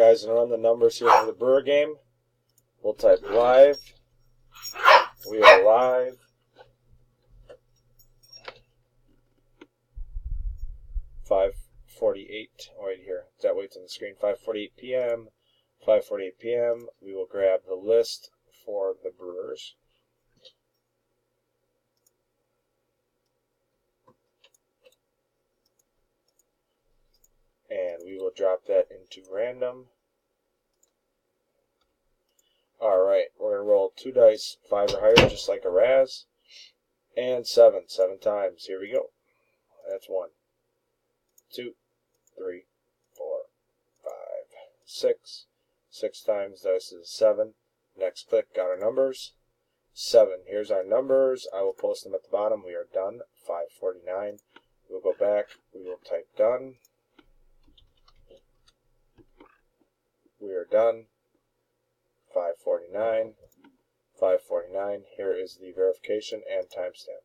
guys, and run the numbers here for the Brewer game. We'll type live. We are live. .48 right here. That waits on the screen. 5:48 p.m. 5:48 p.m. We will grab the list for the Brewers. And we will drop that into random. Alright, we're going to roll 2 dice, 5 or higher, just like a Raz. And 7 times. Here we go. That's 1, 2, 3, 4, 5, 6. 6 times, this is 7. Next click, got our numbers. 7. Here's our numbers. I will post them at the bottom. We are done. 5:49. We'll go back. We will type done. We are done. 5:49. 5:49. Here is the verification and timestamp.